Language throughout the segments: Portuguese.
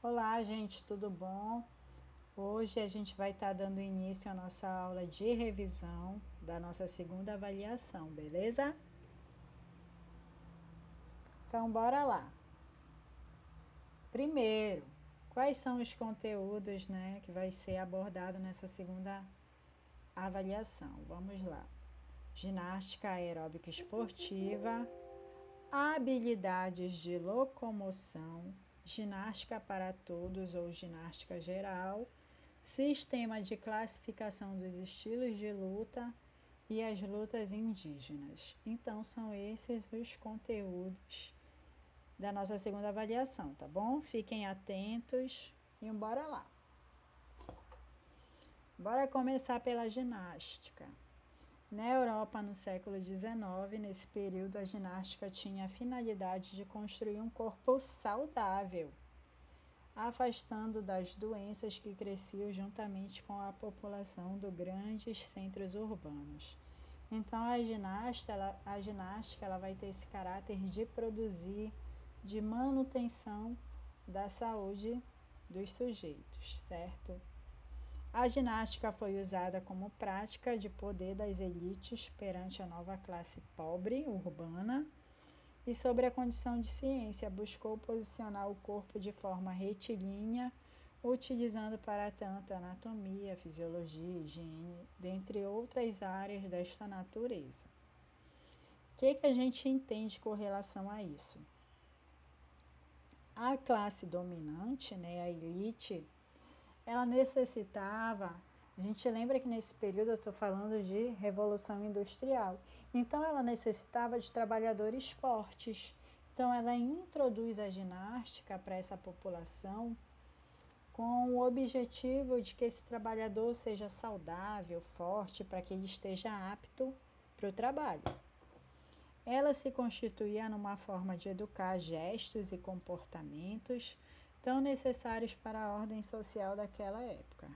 Olá, gente, tudo bom? Hoje a gente vai estar dando início à nossa aula de revisão da nossa segunda avaliação, beleza? Então, bora lá. Primeiro, quais são os conteúdos, que vai ser abordado nessa segunda avaliação? Vamos lá. Ginástica aeróbica esportiva, habilidades de locomoção, ginástica para todos ou ginástica geral, sistema de classificação dos estilos de luta e as lutas indígenas. Então, são esses os conteúdos da nossa segunda avaliação, tá bom? Fiquem atentos e bora lá. Bora começar pela ginástica. Na Europa, no século XIX, nesse período, a ginástica tinha a finalidade de construir um corpo saudável, afastando das doenças que cresciam juntamente com a população dos grandes centros urbanos. Então, a ginástica ela vai ter esse caráter de produzir, de manutenção da saúde dos sujeitos, certo? A ginástica foi usada como prática de poder das elites perante a nova classe pobre urbana e, sobre a condição de ciência, buscou posicionar o corpo de forma retilínea, utilizando para tanto anatomia, fisiologia, higiene, dentre outras áreas desta natureza. O que a gente entende com relação a isso? A classe dominante, a elite, ela necessitava, a gente lembra que nesse período eu estou falando de Revolução Industrial, então ela necessitava de trabalhadores fortes. Então ela introduz a ginástica para essa população com o objetivo de que esse trabalhador seja saudável, forte, para que ele esteja apto para o trabalho. Ela se constituía numa forma de educar gestos e comportamentos tão necessários para a ordem social daquela época.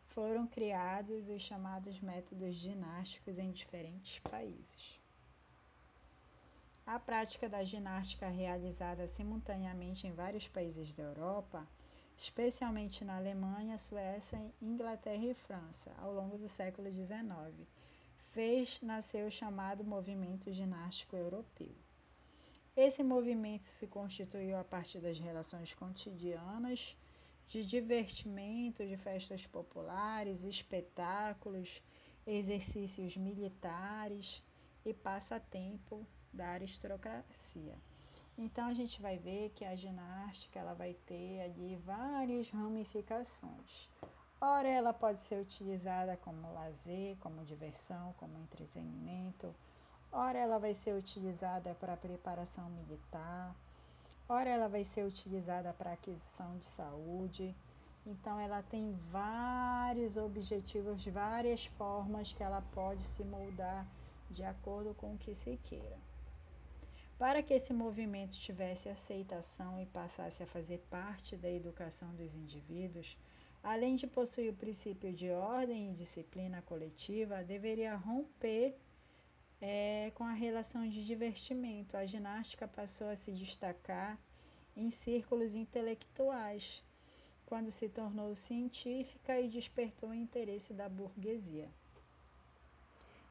Foram criados os chamados métodos ginásticos em diferentes países. A prática da ginástica realizada simultaneamente em vários países da Europa, especialmente na Alemanha, Suécia, Inglaterra e França, ao longo do século XIX, fez nascer o chamado movimento ginástico europeu. Esse movimento se constituiu a partir das relações cotidianas, de divertimento, de festas populares, espetáculos, exercícios militares e passatempo da aristocracia. Então a gente vai ver que a ginástica ela vai ter ali várias ramificações. Ora, ela pode ser utilizada como lazer, como diversão, como entretenimento. Ora, ela vai ser utilizada para preparação militar. Ora, ela vai ser utilizada para aquisição de saúde. Então, ela tem vários objetivos, várias formas que ela pode se moldar de acordo com o que se queira. Para que esse movimento tivesse aceitação e passasse a fazer parte da educação dos indivíduos, além de possuir o princípio de ordem e disciplina coletiva, deveria romper com a relação de divertimento. A ginástica passou a se destacar em círculos intelectuais, quando se tornou científica e despertou o interesse da burguesia.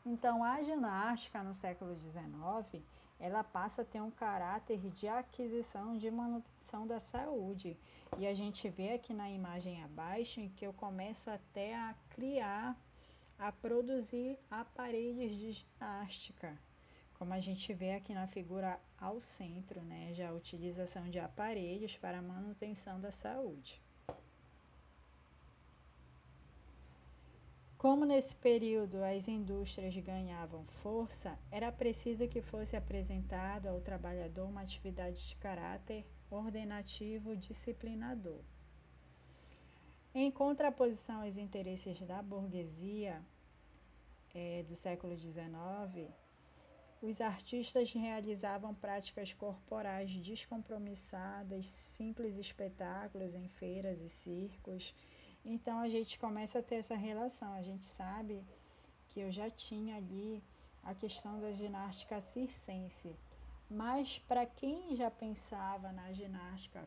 Então, a ginástica no século XIX, ela passa a ter um caráter de aquisição, de manutenção da saúde. E a gente vê aqui na imagem abaixo em que eu começo até a criar, a produzir aparelhos de ginástica. Como a gente vê aqui na figura ao centro, já a utilização de aparelhos para a manutenção da saúde. Como nesse período as indústrias ganhavam força, era preciso que fosse apresentado ao trabalhador uma atividade de caráter ordenativo disciplinador. Em contraposição aos interesses da burguesia do século XIX, os artistas realizavam práticas corporais descompromissadas, simples espetáculos em feiras e circos. Então a gente começa a ter essa relação. A gente sabe que eu já tinha ali a questão da ginástica circense, Mas para quem já pensava na ginástica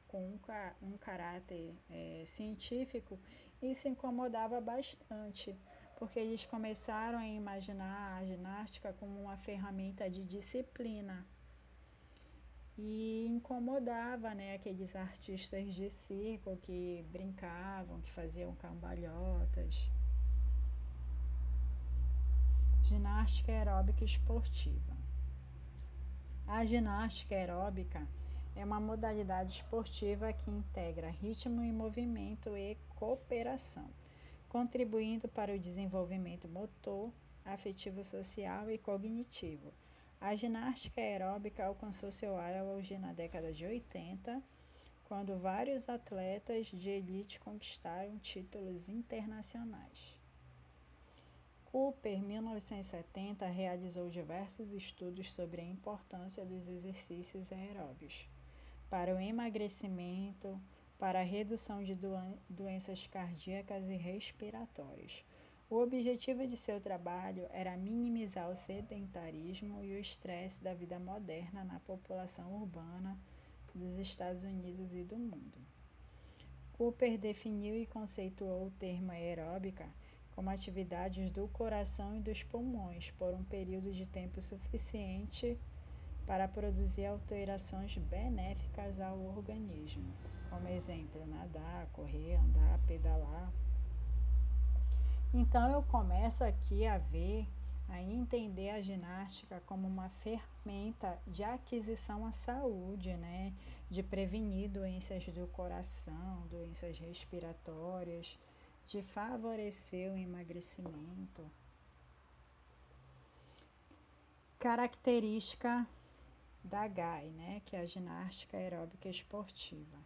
com um caráter científico, isso incomodava bastante, porque eles começaram a imaginar a ginástica como uma ferramenta de disciplina e incomodava, né, aqueles artistas de circo que brincavam, que faziam cambalhotas. Ginástica aeróbica esportiva. A ginástica aeróbica é uma modalidade esportiva que integra ritmo e movimento e cooperação, contribuindo para o desenvolvimento motor, afetivo social e cognitivo. A ginástica aeróbica alcançou seu auge na década de 80, quando vários atletas de elite conquistaram títulos internacionais. Cooper, em 1970, realizou diversos estudos sobre a importância dos exercícios aeróbios para o emagrecimento, para a redução de doenças cardíacas e respiratórias. O objetivo de seu trabalho era minimizar o sedentarismo e o estresse da vida moderna na população urbana dos Estados Unidos e do mundo. Cooper definiu e conceituou o termo aeróbica como atividades do coração e dos pulmões por um período de tempo suficiente para produzir alterações benéficas ao organismo, como exemplo, nadar, correr, andar, pedalar. Então eu começo aqui a entender a ginástica como uma ferramenta de aquisição à saúde, né? De prevenir doenças do coração, doenças respiratórias, de favorecer o emagrecimento. Característica da GAE, né? Que é a ginástica aeróbica esportiva.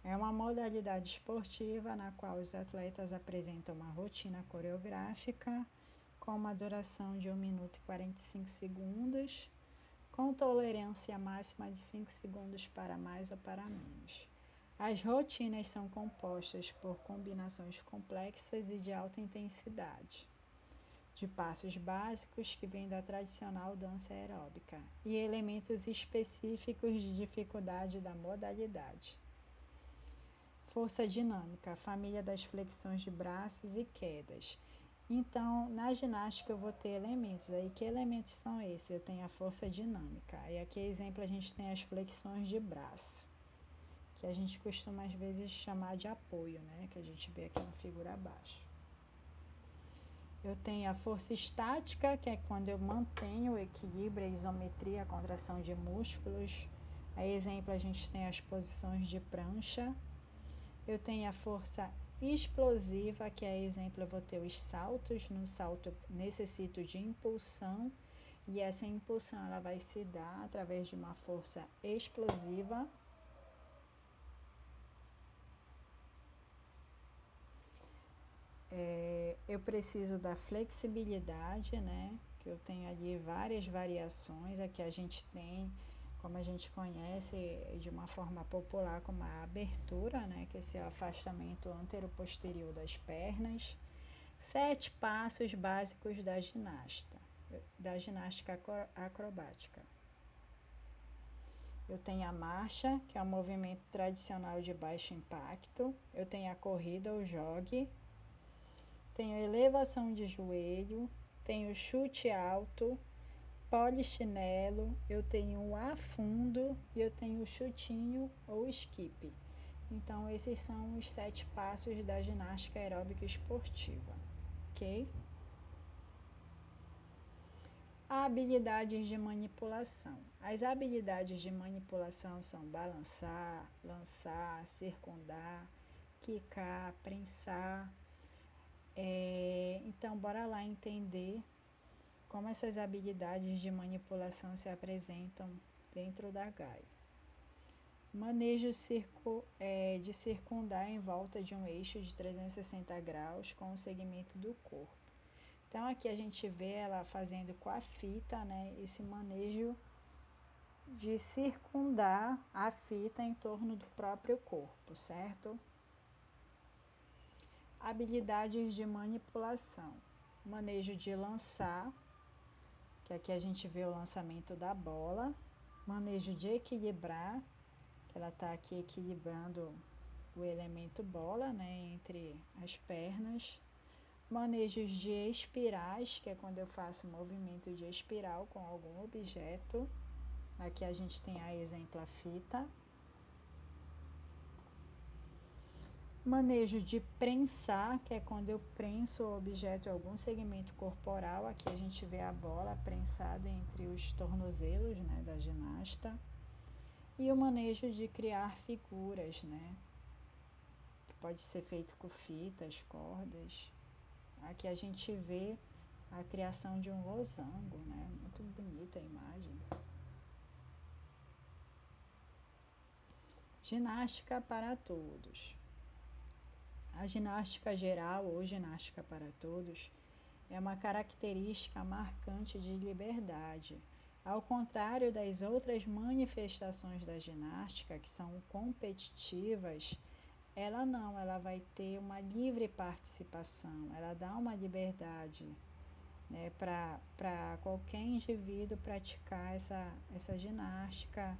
É uma modalidade esportiva na qual os atletas apresentam uma rotina coreográfica com uma duração de 1 minuto e 45 segundos, com tolerância máxima de 5 segundos para mais ou para menos. As rotinas são compostas por combinações complexas e de alta intensidade, de passos básicos que vêm da tradicional dança aeróbica e elementos específicos de dificuldade da modalidade. Força dinâmica, família das flexões de braços e quedas. Então, na ginástica eu vou ter elementos aí. Que elementos são esses? Eu tenho a força dinâmica. E aqui, exemplo, a gente tem as flexões de braço, que a gente costuma às vezes chamar de apoio, né? Que a gente vê aqui na figura abaixo. Eu tenho a força estática, que é quando eu mantenho o equilíbrio, a isometria, a contração de músculos. Aí, exemplo, a gente tem as posições de prancha. Eu tenho a força explosiva, que é exemplo, eu vou ter os saltos. No salto eu necessito de impulsão, e essa impulsão ela vai se dar através de uma força explosiva. Eu preciso da flexibilidade, né? Que eu tenho ali várias variações. Aqui a gente tem, como a gente conhece de uma forma popular, como a abertura, né? Que esse é o afastamento antero-posterior das pernas. 7 passos básicos da ginástica acrobática. Eu tenho a marcha, que é um movimento tradicional de baixo impacto. Eu tenho a corrida ou jogue. Tenho elevação de joelho. Tenho chute alto, polichinelo. Eu tenho o afundo e eu tenho o chutinho ou skip. Então, esses são os 7 passos da ginástica aeróbica esportiva, ok? Habilidades de manipulação. As habilidades de manipulação são balançar, lançar, circundar, quicar, prensar. Então, bora lá entender como essas habilidades de manipulação se apresentam dentro da GAI. Manejo de circundar em volta de um eixo de 360 graus com o segmento do corpo. Então, aqui a gente vê ela fazendo com a fita, né, esse manejo de circundar a fita em torno do próprio corpo, certo? Habilidades de manipulação. Manejo de lançar, que aqui a gente vê o lançamento da bola. Manejo de equilibrar, que ela está aqui equilibrando o elemento bola, né, entre as pernas. Manejos de espirais, que é quando eu faço movimento de espiral com algum objeto. Aqui a gente tem a exemplo a fita. Manejo de prensar, que é quando eu prenso o objeto em algum segmento corporal. Aqui a gente vê a bola prensada entre os tornozelos, né, da ginasta. E o manejo de criar figuras, né, que pode ser feito com fitas, cordas. Aqui a gente vê a criação de um losango, né, muito bonita a imagem. Ginástica para todos. A ginástica geral ou ginástica para todos é uma característica marcante de liberdade. Ao contrário das outras manifestações da ginástica, que são competitivas, ela não, ela vai ter uma livre participação, ela dá uma liberdade, né, para qualquer indivíduo praticar essa ginástica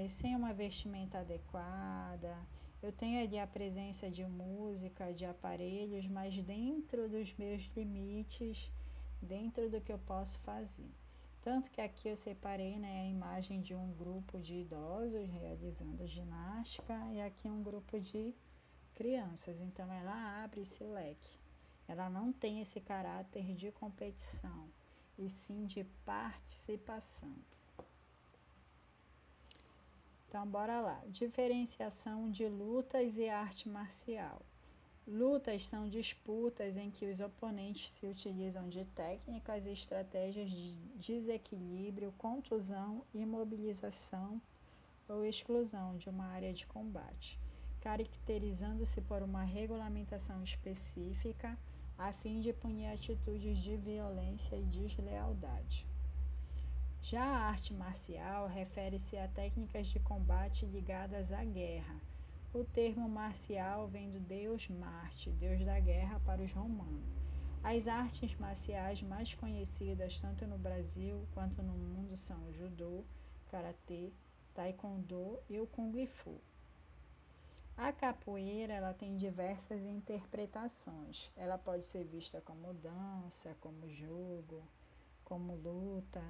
sem uma vestimenta adequada. Eu tenho ali a presença de música, de aparelhos, mas dentro dos meus limites, dentro do que eu posso fazer. Tanto que aqui eu separei, né, a imagem de um grupo de idosos realizando ginástica e aqui um grupo de crianças. Então ela abre esse leque. Ela não tem esse caráter de competição, e sim de participação. Então, bora lá. Diferenciação de lutas e arte marcial. Lutas são disputas em que os oponentes se utilizam de técnicas e estratégias de desequilíbrio, contusão, imobilização ou exclusão de uma área de combate, caracterizando-se por uma regulamentação específica a fim de punir atitudes de violência e deslealdade. Já a arte marcial refere-se a técnicas de combate ligadas à guerra. O termo marcial vem do deus Marte, deus da guerra para os romanos. As artes marciais mais conhecidas tanto no Brasil quanto no mundo são o judô, karatê, taekwondo e o kung fu. A capoeira ela tem diversas interpretações. Ela pode ser vista como dança, como jogo, como luta,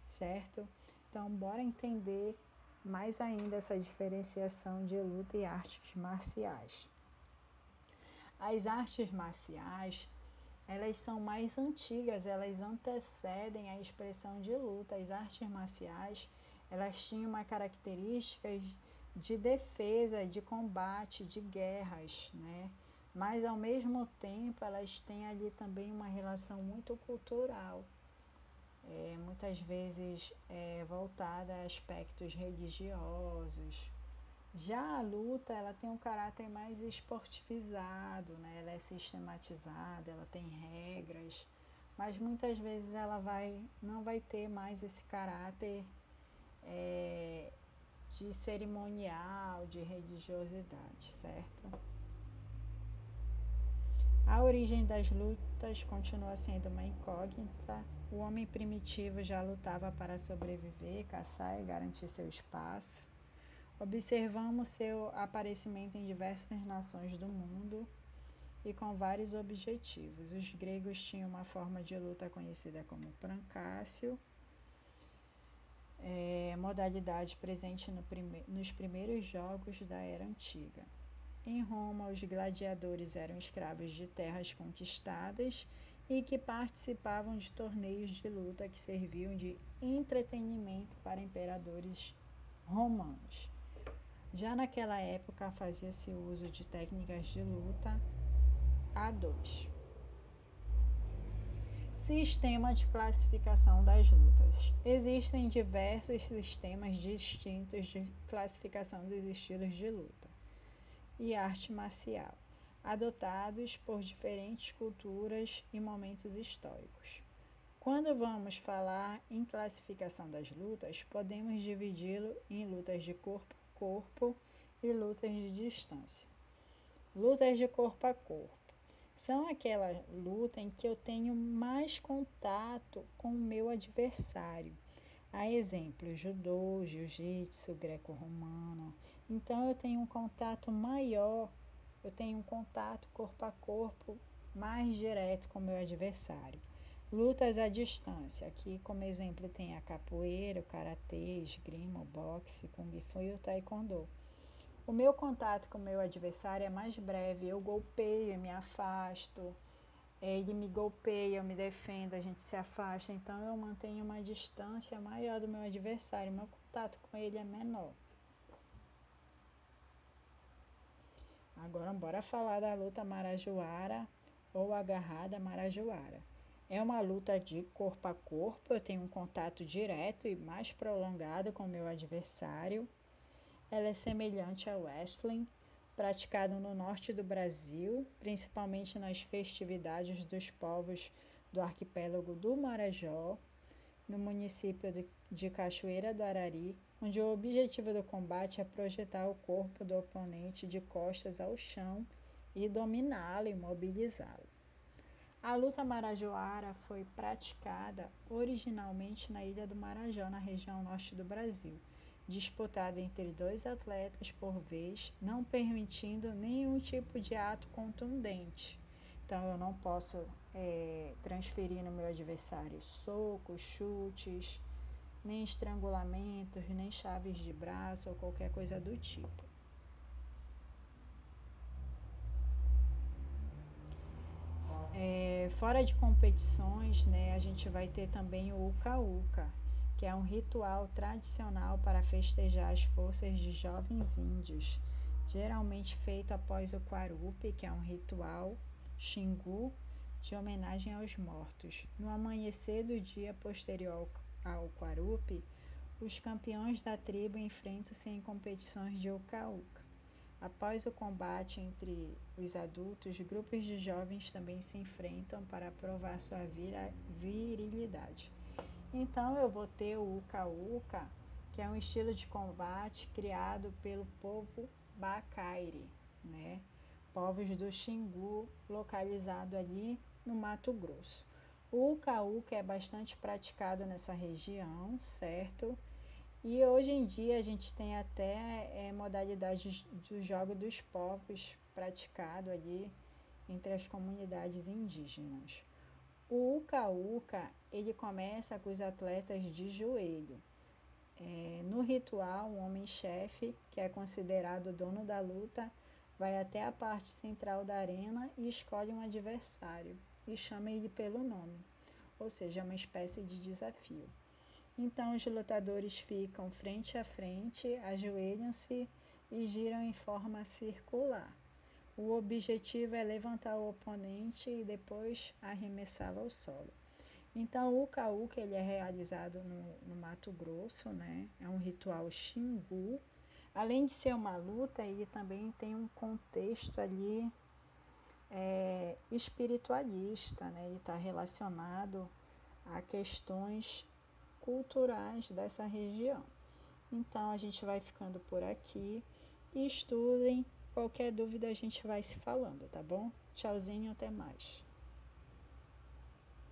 certo? Então, bora entender mais ainda essa diferenciação de luta e artes marciais. As artes marciais, elas são mais antigas, elas antecedem a expressão de luta. As artes marciais, elas tinham uma característica de defesa, de combate, de guerras, né? Mas, ao mesmo tempo, elas têm ali também uma relação muito cultural. Muitas vezes voltada a aspectos religiosos. Já a luta, ela tem um caráter mais esportivizado, né? Ela é sistematizada, ela tem regras, mas muitas vezes ela não vai ter mais esse caráter de cerimonial, de religiosidade, certo? A origem das lutas continua sendo uma incógnita. O homem primitivo já lutava para sobreviver, caçar e garantir seu espaço. Observamos seu aparecimento em diversas nações do mundo e com vários objetivos. Os gregos tinham uma forma de luta conhecida como prancácio, modalidade presente nos primeiros jogos da Era Antiga. Em Roma, os gladiadores eram escravos de terras conquistadas e que participavam de torneios de luta que serviam de entretenimento para imperadores romanos. Já naquela época, fazia-se uso de técnicas de luta a dois. Sistema de classificação das lutas. Existem diversos sistemas distintos de classificação dos estilos de luta e arte marcial, adotados por diferentes culturas e momentos históricos. Quando vamos falar em classificação das lutas, podemos dividi-lo em lutas de corpo a corpo e lutas de distância. Lutas de corpo a corpo são aquela luta em que eu tenho mais contato com o meu adversário. A exemplo, judô, jiu-jitsu, greco-romano. Então eu tenho um contato maior, eu tenho um contato corpo a corpo mais direto com o meu adversário. Lutas à distância. Aqui como exemplo tem a capoeira, o karatê, esgrima, o boxe, kung fu e o taekwondo. O meu contato com o meu adversário é mais breve, eu golpeio e me afasto, ele me golpeia, eu me defendo, a gente se afasta, então eu mantenho uma distância maior do meu adversário, meu contato com ele é menor. Agora bora falar da luta marajoara ou agarrada marajoara. É uma luta de corpo a corpo, eu tenho um contato direto e mais prolongado com o meu adversário. Ela é semelhante ao wrestling, praticado no norte do Brasil, principalmente nas festividades dos povos do arquipélago do Marajó, no município de Cachoeira do Arari, onde o objetivo do combate é projetar o corpo do oponente de costas ao chão e dominá-lo, imobilizá-lo. A luta marajoara foi praticada originalmente na ilha do Marajó, na região norte do Brasil, disputada entre dois atletas por vez, não permitindo nenhum tipo de ato contundente. Então eu não posso transferir no meu adversário socos, chutes, nem estrangulamentos, nem chaves de braço ou qualquer coisa do tipo. Fora de competições, né, a gente vai ter também o uca-uca, que é um ritual tradicional para festejar as forças de jovens índios, geralmente feito após o Quarupi, que é um ritual xingu de homenagem aos mortos. No amanhecer do dia posterior ao Quarupi, os campeões da tribo enfrentam-se em competições de uca-uca. Após o combate entre os adultos, grupos de jovens também se enfrentam para provar sua virilidade. Então eu vou ter o uca-uca, que é um estilo de combate criado pelo povo Bacairi, né? Povos do Xingu, localizado ali no Mato Grosso. O uca-uca é bastante praticado nessa região, certo? E hoje em dia a gente tem até modalidades do jogo dos povos praticado ali entre as comunidades indígenas. O uca-uca, ele começa com os atletas de joelho. No ritual, o homem-chefe, que é considerado o dono da luta, vai até a parte central da arena e escolhe um adversário e chama ele pelo nome, ou seja, é uma espécie de desafio. Então os lutadores ficam frente a frente, ajoelham-se e giram em forma circular. O objetivo é levantar o oponente e depois arremessá-lo ao solo. Então o uca-uca ele é realizado no Mato Grosso, né? É um ritual xingu. Além de ser uma luta, ele também tem um contexto ali espiritualista, né? Ele está relacionado a questões culturais dessa região. Então a gente vai ficando por aqui e estudem. Qualquer dúvida a gente vai se falando, tá bom? Tchauzinho, até mais.